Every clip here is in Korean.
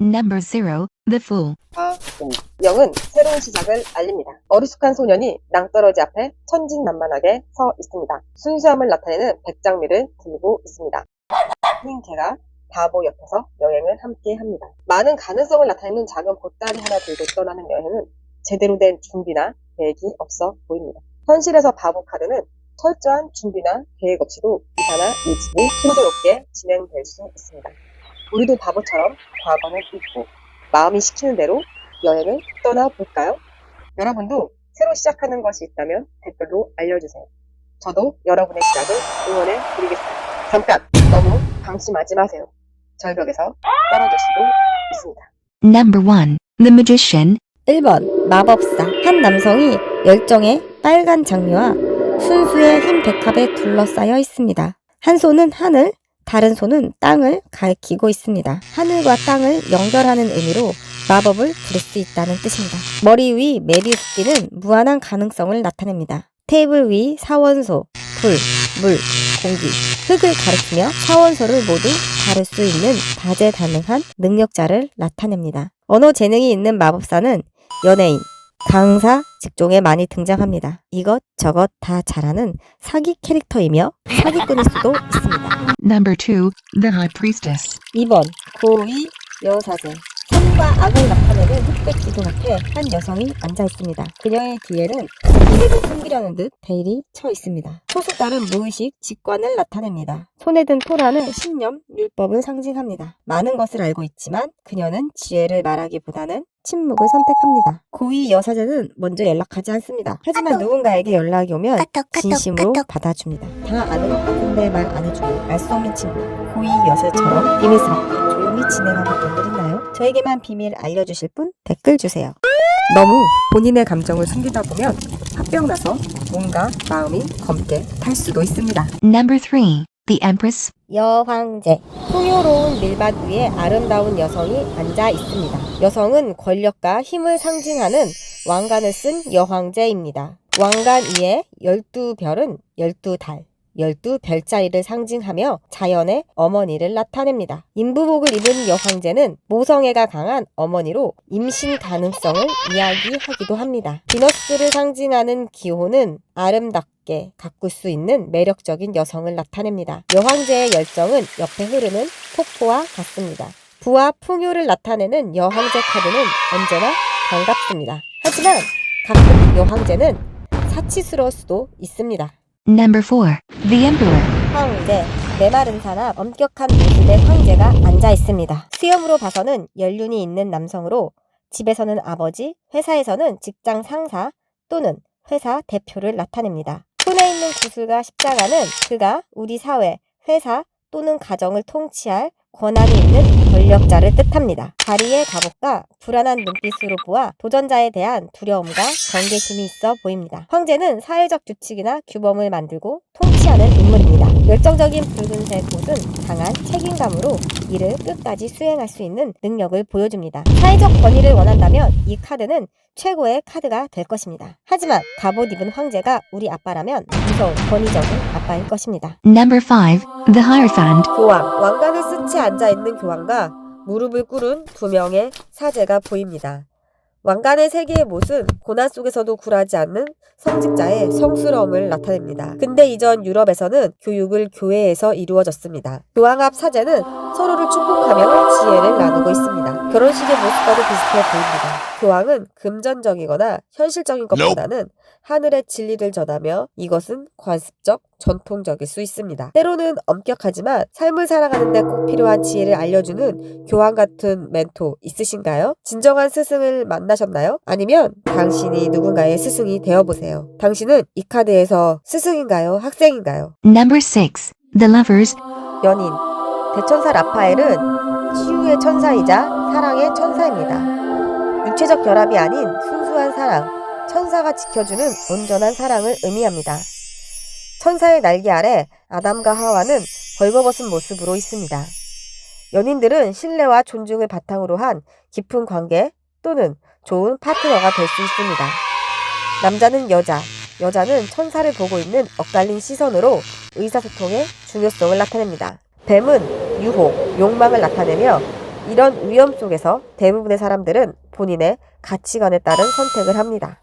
Number 0. The Fool. 영은 새로운 시작을 알립니다. 어리숙한 소년이 낭떠러지 앞에 천진난만하게 서 있습니다. 순수함을 나타내는 백장미를 들고 있습니다. 흰 개가 바보 옆에서 여행을 함께 합니다. 많은 가능성을 나타내는 작은 보따리 하나 들고 떠나는 여행은 제대로 된 준비나 계획이 없어 보입니다. 현실에서 바보 카드는 철저한 준비나 계획 없이도 이사나 일집이 순조롭게 진행될 수 있습니다. 우리도 바보처럼 과거는 잊고 마음이 시키는 대로 여행을 떠나볼까요? 여러분도 새로 시작하는 것이 있다면 댓글로 알려주세요. 저도 여러분의 시작을 응원해 드리겠습니다. 잠깐! 너무 방심하지 마세요. 절벽에서 떨어질 수도 있습니다. Number 1. The Magician. 1번 마법사. 한 남성이 열정의 빨간 장미와 순수의 흰 백합에 둘러싸여 있습니다. 한 손은 하늘, 다른 손은 땅을 가리키고 있습니다. 하늘과 땅을 연결하는 의미로 마법을 부릴 수 있다는 뜻입니다. 머리 위 메비우스띠는 무한한 가능성을 나타냅니다. 테이블 위 사원소, 불, 물, 공기, 흙을 가리키며 사원소를 모두 다룰 수 있는 다재다능한 능력자를 나타냅니다. 언어 재능이 있는 마법사는 연예인, 강사 직종에 많이 등장합니다. 이것저것 다 잘하는 사기 캐릭터이며 사기꾼일 수도 있습니다. Number 2. The High Priestess. 2번 고위 여사제. 선과 악을 나타내는 흑백 기둥 앞에 한 여성이 앉아 있습니다. 그녀의 뒤에는 미래를 숨기려는 듯 베일이 쳐 있습니다. 소속다른 무의식 직관을 나타냅니다. 손에 든 토라는 신념, 율법을 상징합니다. 많은 것을 알고 있지만 그녀는 지혜를 말하기보다는 침묵을 선택합니다. 고위 여사제는 먼저 연락하지 않습니다. 하지만 누군가에게 연락이 오면 진심으로 받아줍니다. 다 아는 것 같은데 말 안 해주고 알 수 없는 친구. 고위 여사처럼 비밀스럽게 조용히 진행하는 분들 있나요? 저에게만 비밀 알려주실 분 댓글 주세요. 너무 본인의 감정을 숨기다 보면 화병나서 뭔가 마음이 검게 탈 수도 있습니다. Number 3. The Empress. 여황제. 풍요로운 밀밭 위에 아름다운 여성이 앉아 있습니다. 여성은 권력과 힘을 상징하는 왕관을 쓴 여황제입니다. 왕관 위에 12별은 12달, 12별자리를 상징하며 자연의 어머니를 나타냅니다. 인부복을 입은 여황제는 모성애가 강한 어머니로 임신 가능성을 이야기하기도 합니다. 비너스를 상징하는 기호는 아름답게 가꿀 수 있는 매력적인 여성을 나타냅니다. 여황제의 열정은 옆에 흐르는 폭포와 같습니다. 부와 풍요를 나타내는 여황제 카드는 언제나 반갑습니다. 하지만 가끔 여황제는 사치스러울 수도 있습니다. Number 4. The Emperor. 황제, 메마른 사람, 엄격한 모습의 황제가 앉아 있습니다. 수염으로 봐서는 연륜이 있는 남성으로 집에서는 아버지, 회사에서는 직장 상사 또는 회사 대표를 나타냅니다. 손에 있는 구슬과 십자가는 그가 우리 사회, 회사 또는 가정을 통치할 권한이 있는 권력자를 뜻합니다. 다리의 갑옷과 불안한 눈빛으로 보아 도전자에 대한 두려움과 경계심이 있어 보입니다. 황제는 사회적 규칙이나 규범을 만들고 통치하는 인물입니다. 열정적인 붉은색 옷은 강한 책임감으로 이를 끝까지 수행할 수 있는 능력을 보여줍니다. 사회적 권위를 원한다면 이 카드는 최고의 카드가 될 것입니다. 하지만 갑옷 입은 황제가 우리 아빠라면 무서운 권위적인 아빠일 것입니다. Number 5. The Hierophant. 교황, 왕관을 쓴 채 앉아있는 교황과 무릎을 꿇은 두 명의 사제가 보입니다. 왕관의 세 개의 못은 고난 속에서도 굴하지 않는 성직자의 성스러움을 나타냅니다. 근대 이전 유럽에서는 교육을 교회에서 이루어졌습니다. 교황 앞 사제는 서로를 축복하며 지혜를 나누고 있습니다. 결혼식의 모습과도 비슷해 보입니다. 교황은 금전적이거나 현실적인 것보다는 하늘의 진리를 전하며 이것은 관습적, 전통적일 수 있습니다. 때로는 엄격하지만 삶을 살아가는데 꼭 필요한 지혜를 알려주는 교황 같은 멘토 있으신가요? 진정한 스승을 만나셨나요? 아니면 당신이 누군가의 스승이 되어보세요. 당신은 이 카드에서 스승인가요? 학생인가요? Number 6. The Lovers. 연인. 대천사 라파엘은 치유의 천사이자 사랑의 천사입니다. 육체적 결합이 아닌 순수한 사랑, 천사가 지켜주는 온전한 사랑을 의미합니다. 천사의 날개 아래 아담과 하와는 벌거벗은 모습으로 있습니다. 연인들은 신뢰와 존중을 바탕으로 한 깊은 관계 또는 좋은 파트너가 될 수 있습니다. 남자는 여자, 여자는 천사를 보고 있는 엇갈린 시선으로 의사소통의 중요성을 나타냅니다. 뱀은 유혹, 욕망을 나타내며 이런 위험 속에서 대부분의 사람들은 본인의 가치관에 따른 선택을 합니다.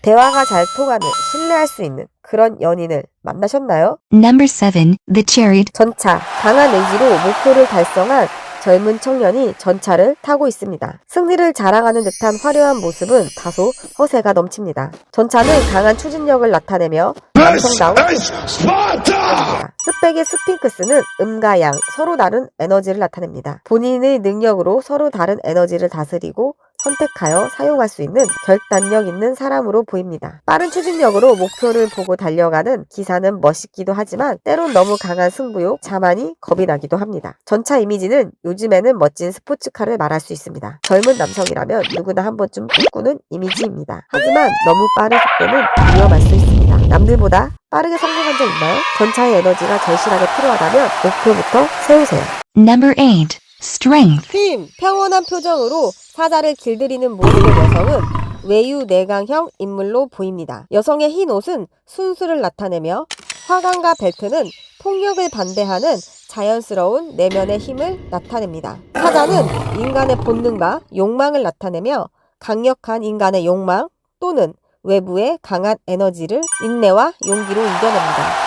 대화가 잘 통하는, 신뢰할 수 있는 그런 연인을 만나셨나요? Number 7. The Chariot. 전차, 강한 의지로 목표를 달성한 젊은 청년이 전차를 타고 있습니다. 승리를 자랑하는 듯한 화려한 모습은 다소 허세가 넘칩니다. 전차는 강한 추진력을 나타내며 남성다운 모습입니다. 흑백의 스핑크스는 음과 양, 서로 다른 에너지를 나타냅니다. 본인의 능력으로 서로 다른 에너지를 다스리고 선택하여 사용할 수 있는 결단력 있는 사람으로 보입니다. 빠른 추진력으로 목표를 보고 달려가는 기사는 멋있기도 하지만 때론 너무 강한 승부욕, 자만이 겁이 나기도 합니다. 전차 이미지는 요즘에는 멋진 스포츠카를 말할 수 있습니다. 젊은 남성이라면 누구나 한 번쯤 꿈꾸는 이미지입니다. 하지만 너무 빠른 속도는 위험할 수 있습니다. 남들보다 빠르게 성공한 적 있나요? 전차의 에너지가 절실하게 필요하다면 목표부터 세우세요. Number 8. Strength. 힘, 평온한 표정으로 사자를 길들이는 모습의 여성은 외유 내강형 인물로 보입니다. 여성의 흰 옷은 순수를 나타내며 화관과 벨트는 폭력을 반대하는 자연스러운 내면의 힘을 나타냅니다. 사자는 인간의 본능과 욕망을 나타내며 강력한 인간의 욕망 또는 외부의 강한 에너지를 인내와 용기로 이겨냅니다.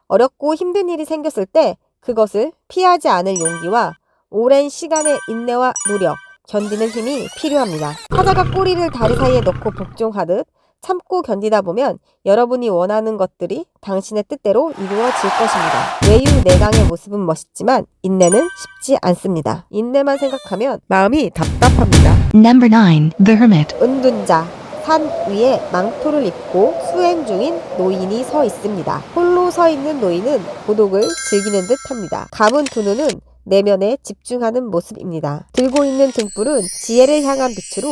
어렵고 힘든 일이 생겼을 때 그것을 피하지 않을 용기와 오랜 시간의 인내와 노력, 견디는 힘이 필요합니다. 사자가 꼬리를 다리 사이에 넣고 복종하듯 참고 견디다 보면 여러분이 원하는 것들이 당신의 뜻대로 이루어질 것입니다. 외유 내강의 모습은 멋있지만 인내는 쉽지 않습니다. 인내만 생각하면 마음이 답답합니다. Number 9. The Hermit. 은둔자, 산 위에 망토를 입고 수행 중인 노인이 서 있습니다. 홀로 서 있는 노인은 고독을 즐기는 듯 합니다. 감은 두 눈은 내면에 집중하는 모습입니다. 들고 있는 등불은 지혜를 향한 빛으로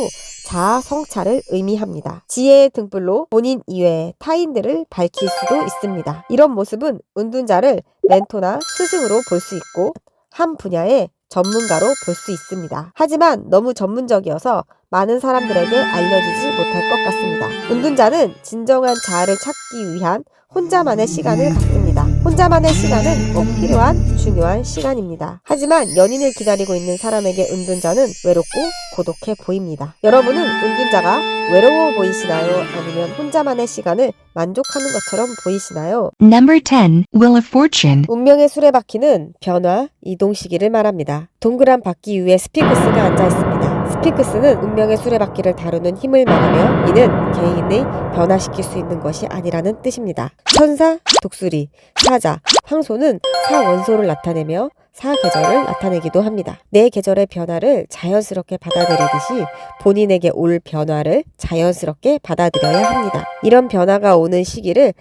자아 성찰을 의미합니다. 지혜의 등불로 본인 이외의 타인들을 밝힐 수도 있습니다. 이런 모습은 은둔자를 멘토나 스승으로 볼 수 있고 한 분야의 전문가로 볼 수 있습니다. 하지만 너무 전문적이어서 많은 사람들에게 알려지지 못할 것 같습니다. 은둔자는 진정한 자아를 찾기 위한 혼자만의 시간을 갖습니다. 혼자만의 시간은 꼭 필요한 중요한 시간입니다. 하지만 연인을 기다리고 있는 사람에게 은둔자는 외롭고 고독해 보입니다. 여러분은 은둔자가 외로워 보이시나요? 아니면 혼자만의 시간을 만족하는 것처럼 보이시나요? Number 10. Wheel of Fortune. 운명의 수레바퀴는 변화, 이동 시기를 말합니다. 동그란 바퀴 위에 스핑크스가 앉아 있습니다. 스핑크스는 운명의 수레바퀴를 다루는 힘을 말하며 이는 개인의 변화시킬 수 있는 것이 아니라는 뜻입니다. 천사, 독수리, 사자, 황소는 사원소를 나타내며 사계절을 나타내기도 합니다. 내 계절의 변화를 자연스럽게 받아들이듯이 본인에게 올 변화를 자연스럽게 받아들여야 합니다. 이런 변화가 오는 시기를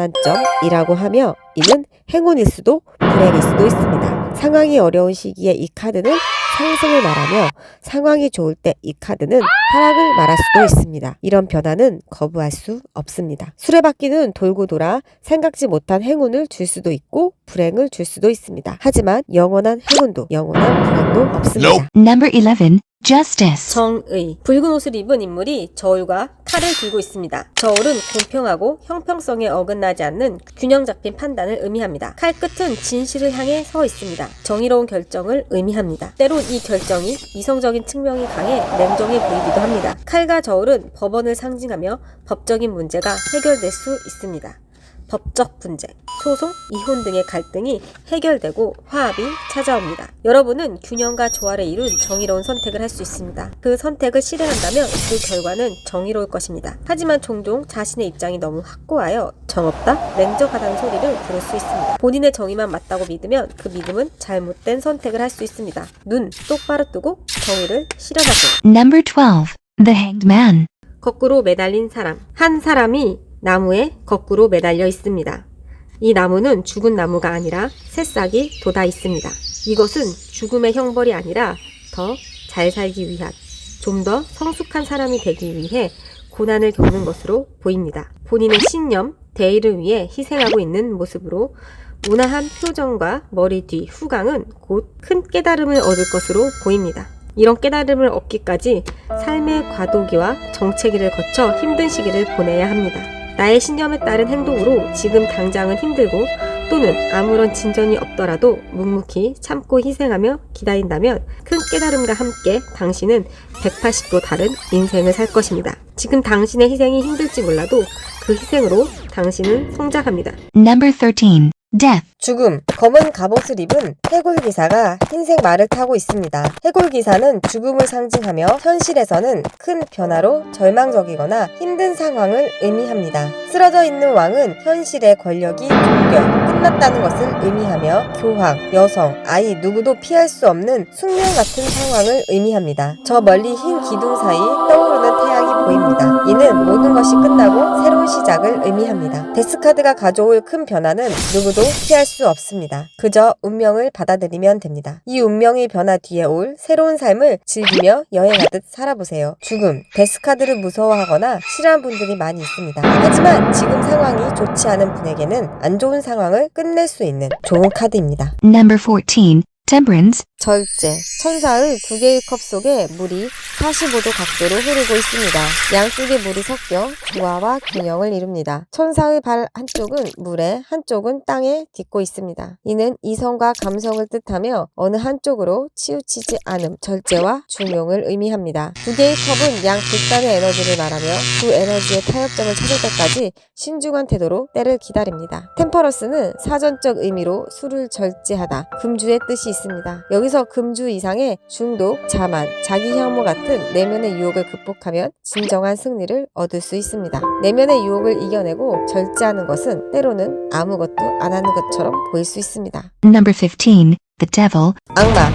전환점이라고 하며 이는 행운일 수도 불행일 수도 있습니다. 상황이 어려운 시기에 이 카드는 상승을 말하며 상황이 좋을 때 이 카드는 하락을 말할 수도 있습니다. 이런 변화는 거부할 수 없습니다. 수레바퀴는 돌고 돌아 생각지 못한 행운을 줄 수도 있고 불행을 줄 수도 있습니다. 하지만 영원한 행운도 영원한 불행도 없습니다. Number 11. Justice. 정의. 붉은 옷을 입은 인물이 저울과 칼을 들고 있습니다. 저울은 공평하고 형평성에 어긋나지 않는 균형 잡힌 판단을 의미합니다. 칼 끝은 진실을 향해 서 있습니다. 정의로운 결정을 의미합니다. 때론 이 결정이 이성적인 측면이 강해 냉정해 보이기도 합니다. 칼과 저울은 법원을 상징하며 법적인 문제가 해결될 수 있습니다. 법적 분쟁, 소송, 이혼 등의 갈등이 해결되고 화합이 찾아옵니다. 여러분은 균형과 조화를 이룬 정의로운 선택을 할 수 있습니다. 그 선택을 실행한다면 그 결과는 정의로울 것입니다. 하지만 종종 자신의 입장이 너무 확고하여 정없다, 냉정하다는 소리를 들을 수 있습니다. 본인의 정의만 맞다고 믿으면 그 믿음은 잘못된 선택을 할 수 있습니다. 눈 똑바로 뜨고 정의를 실현하세요. Number 12. The Hanged Man. 거꾸로 매달린 사람. 한 사람이 나무에 거꾸로 매달려 있습니다. 이 나무는 죽은 나무가 아니라 새싹이 돋아 있습니다. 이것은 죽음의 형벌이 아니라 더 잘 살기 위한, 좀 더 성숙한 사람이 되기 위해 고난을 겪는 것으로 보입니다. 본인의 신념, 대의를 위해 희생하고 있는 모습으로 온화한 표정과 머리 뒤 후광은 곧 큰 깨달음을 얻을 것으로 보입니다. 이런 깨달음을 얻기까지 삶의 과도기와 정체기를 거쳐 힘든 시기를 보내야 합니다. 나의 신념에 따른 행동으로 지금 당장은 힘들고 또는 아무런 진전이 없더라도 묵묵히 참고 희생하며 기다린다면 큰 깨달음과 함께 당신은 180도 다른 인생을 살 것입니다. 지금 당신의 희생이 힘들지 몰라도 그 희생으로 당신은 성장합니다. Number 13. Death. 죽음. 검은 갑옷을 입은 해골기사가 흰색 말을 타고 있습니다. 해골기사는 죽음을 상징하며 현실에서는 큰 변화로 절망적이거나 힘든 상황을 의미합니다. 쓰러져 있는 왕은 현실의 권력이 종결, 끝났다는 것을 의미하며 교황, 여성, 아이 누구도 피할 수 없는 숙명 같은 상황을 의미합니다. 저 멀리 흰 기둥 사이 떠오르는 태양이 보입니다. 이는 모든 것이 끝나고 새로운 시작을 의미합니다. 데스카드가 가져올 큰 변화는 누구도 피할 수 없습니다. 그저 운명을 받아들이면 됩니다. 이 운명의 변화 뒤에 올 새로운 삶을 즐기며 여행하듯 살아보세요. 죽음, 데스카드를 무서워하거나 싫어하는 분들이 많이 있습니다. 하지만 지금 상황이 좋지 않은 분에게는 안 좋은 상황을 끝낼 수 있는 좋은 카드입니다. Number 14. Temperance. 절제. 천사의 두 개의 컵 속에 물이 45도 각도로 흐르고 있습니다. 양쪽의 물이 섞여 조화와 균형을 이룹니다. 천사의 발 한쪽은 물에, 한쪽은 땅에 딛고 있습니다. 이는 이성과 감성을 뜻하며 어느 한쪽으로 치우치지 않음, 절제와 중용을 의미합니다. 두 개의 컵은 양 극단의 에너지를 말하며 두 에너지의 타협점을 찾을 때까지 신중한 태도로 때를 기다립니다. 템퍼러스는 사전적 의미로 술을 절제하다, 금주의 뜻이 있습니다. 여기서 금주 이상의 중독, 자만, 자기 혐오 같은 내면의 유혹을 극복하면 진정한 승리를 얻을 수 있습니다. 내면의 유혹을 이겨내고 절제하는 것은 때로는 아무것도 안 하는 것처럼 보일 수 있습니다. Number 15. The Devil. 악마.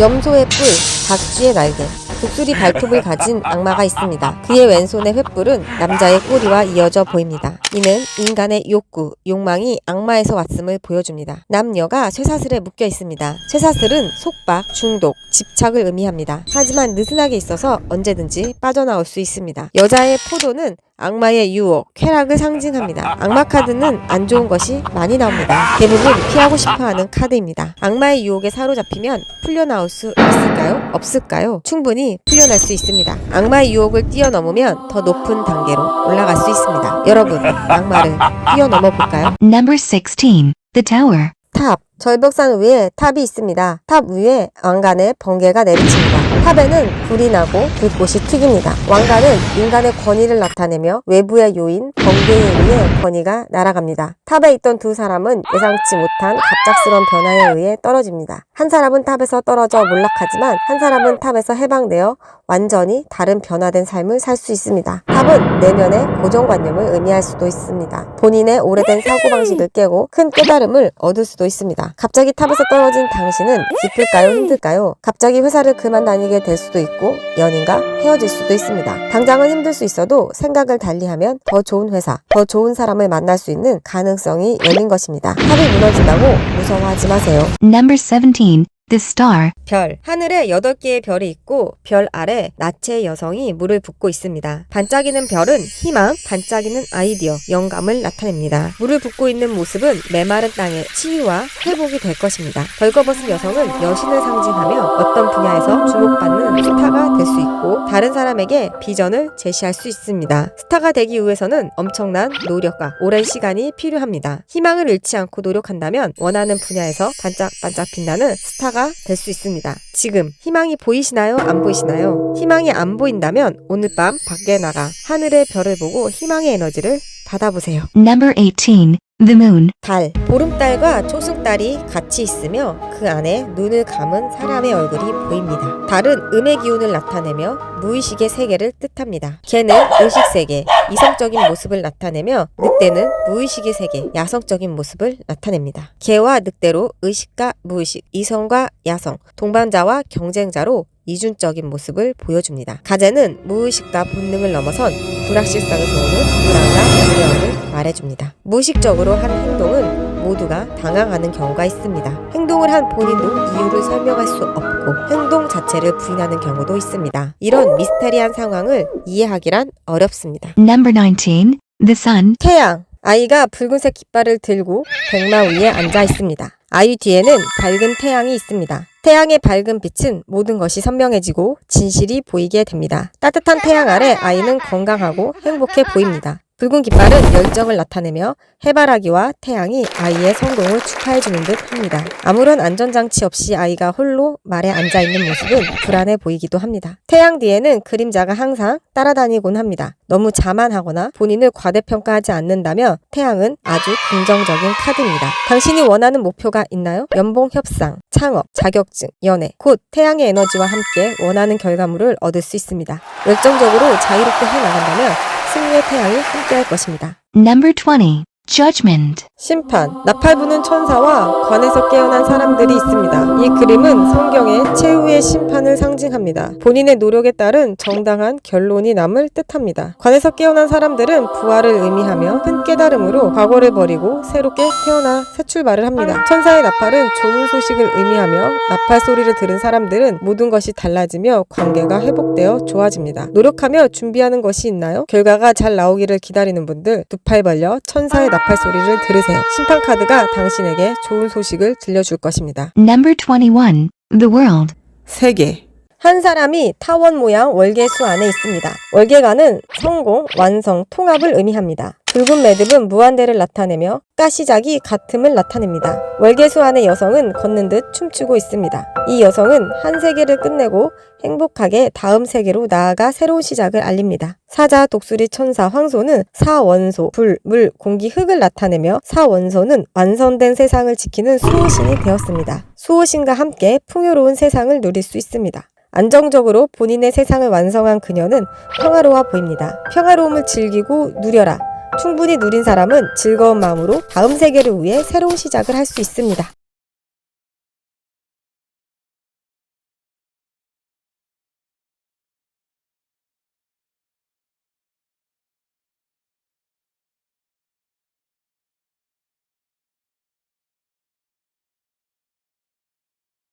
염소의 뿔, 닭쥐의 날개. 독수리 발톱을 가진 악마가 있습니다. 그의 왼손의 횃불은 남자의 꼬리와 이어져 보입니다. 이는 인간의 욕구, 욕망이 악마에서 왔음을 보여줍니다. 남녀가 쇠사슬에 묶여 있습니다. 쇠사슬은 속박, 중독, 집착을 의미합니다. 하지만 느슨하게 있어서 언제든지 빠져나올 수 있습니다. 여자의 포도는 악마의 유혹, 쾌락을 상징합니다. 악마 카드는 안 좋은 것이 많이 나옵니다. 대부분 피하고 싶어하는 카드입니다. 악마의 유혹에 사로잡히면 풀려나올 수 있을까요? 없을까요? 충분히 풀려날 수 있습니다. 악마의 유혹을 뛰어넘으면 더 높은 단계로 올라갈 수 있습니다. 여러분, 악마를 뛰어넘어 볼까요? Number 16. The Tower. 탑. 절벽산 위에 탑이 있습니다. 탑 위에 왕관의 번개가 내리칩니다. 탑에는 불이 나고 불꽃이 튀깁니다. 왕관은 인간의 권위를 나타내며 외부의 요인, 번개에 의해 권위가 날아갑니다. 탑에 있던 두 사람은 예상치 못한 갑작스러운 변화에 의해 떨어집니다. 한 사람은 탑에서 떨어져 몰락하지만 한 사람은 탑에서 해방되어 완전히 다른 변화된 삶을 살 수 있습니다. 탑은 내면의 고정관념을 의미할 수도 있습니다. 본인의 오래된 사고방식을 깨고 큰 깨달음을 얻을 수도 있습니다. 갑자기 탑에서 떨어진 당신은 기쁠까요? 힘들까요? 갑자기 회사를 그만 다니게 될 수도 있고 연인과 헤어질 수도 있습니다. 당장은 힘들 수 있어도 생각을 달리하면 더 좋은 회사, 더 좋은 사람을 만날 수 있는 가능성이 열린 것입니다. 탑이 무너진다고 무서워하지 마세요. Number 17. The Star. 별. 하늘에 8개의 별이 있고 별 아래 나체의 여성이 물을 붓고 있습니다. 반짝이는 별은 희망, 반짝이는 아이디어, 영감을 나타냅니다. 물을 붓고 있는 모습은 메마른 땅의 치유와 회복이 될 것입니다. 벌거벗은 여성은 여신을 상징하며 어떤 분야에서 주목받는 스타가 될 수 있고 다른 사람에게 비전을 제시할 수 있습니다. 스타가 되기 위해서는 엄청난 노력과 오랜 시간이 필요합니다. 희망을 잃지 않고 노력한다면 원하는 분야에서 반짝반짝 빛나는 스타가 될 수 있습니다. 지금 희망이 보이시나요? 안 보이시나요? 희망이 안 보인다면 오늘 밤 밖에 나가 하늘의 별을 보고 희망의 에너지를 받아보세요. Number 18. The Moon. 달. 보름달과 초승달이 같이 있으며 그 안에 눈을 감은 사람의 얼굴이 보입니다. 달은 음의 기운을 나타내며 무의식의 세계를 뜻합니다. 개는 의식 세계, 이성적인 모습을 나타내며 늑대는 무의식의 세계, 야성적인 모습을 나타냅니다. 개와 늑대로 의식과 무의식, 이성과 야성, 동반자와 경쟁자로 이중적인 모습을 보여줍니다. 가재는 무의식과 본능을 넘어선 불확실성을 도우는 불안과 두려움을 말해줍니다. 무의식적으로 한 행동은 모두가 당황하는 경우가 있습니다. 행동을 한 본인도 이유를 설명할 수 없고 행동 자체를 부인하는 경우도 있습니다. 이런 미스테리한 상황을 이해하기란 어렵습니다. Number 19. The Sun. 태양. 아이가 붉은색 깃발을 들고 백마 위에 앉아 있습니다. 아이 뒤에는 밝은 태양이 있습니다. 태양의 밝은 빛은 모든 것이 선명해지고 진실이 보이게 됩니다. 따뜻한 태양 아래 아이는 건강하고 행복해 보입니다. 붉은 깃발은 열정을 나타내며 해바라기와 태양이 아이의 성공을 축하해주는 듯 합니다. 아무런 안전장치 없이 아이가 홀로 말에 앉아있는 모습은 불안해 보이기도 합니다. 태양 뒤에는 그림자가 항상 따라다니곤 합니다. 너무 자만하거나 본인을 과대평가하지 않는다면 태양은 아주 긍정적인 카드입니다. 당신이 원하는 목표가 있나요? 연봉 협상, 창업, 자격증, 연애. 곧 태양의 에너지와 함께 원하는 결과물을 얻을 수 있습니다. 열정적으로 자유롭게 해나간다면 승리의 태양이 함께할 것입니다. Number 20. Judgment. 심판, 나팔 부는 천사와 관에서 깨어난 사람들이 있습니다. 이 그림은 성경의 최후의 심판을 상징합니다. 본인의 노력에 따른 정당한 결론이 남을 뜻합니다. 관에서 깨어난 사람들은 부활을 의미하며 큰 깨달음으로 과거를 버리고 새롭게 태어나 새 출발을 합니다. 천사의 나팔은 좋은 소식을 의미하며 나팔 소리를 들은 사람들은 모든 것이 달라지며 관계가 회복되어 좋아집니다. 노력하며 준비하는 것이 있나요? 결과가 잘 나오기를 기다리는 분들 두 팔 벌려 천사의 나팔 소리를 들으세요. 심판 카드가 당신에게 좋은 소식을 들려줄 것입니다. Number 21. The world. 세계. 한 사람이 타원 모양 월계수 안에 있습니다. 월계관은 성공, 완성, 통합을 의미합니다. 붉은 매듭은 무한대를 나타내며 가시작이 같음을 나타냅니다. 월계수 안의 여성은 걷는 듯 춤추고 있습니다. 이 여성은 한 세계를 끝내고 행복하게 다음 세계로 나아가 새로운 시작을 알립니다. 사자, 독수리, 천사, 황소는 사원소, 불, 물, 공기, 흙을 나타내며 사원소는 완성된 세상을 지키는 수호신이 되었습니다. 수호신과 함께 풍요로운 세상을 누릴 수 있습니다. 안정적으로 본인의 세상을 완성한 그녀는 평화로워 보입니다. 평화로움을 즐기고 누려라. 충분히 누린 사람은 즐거운 마음으로 다음 세계를 위해 새로운 시작을 할 수 있습니다.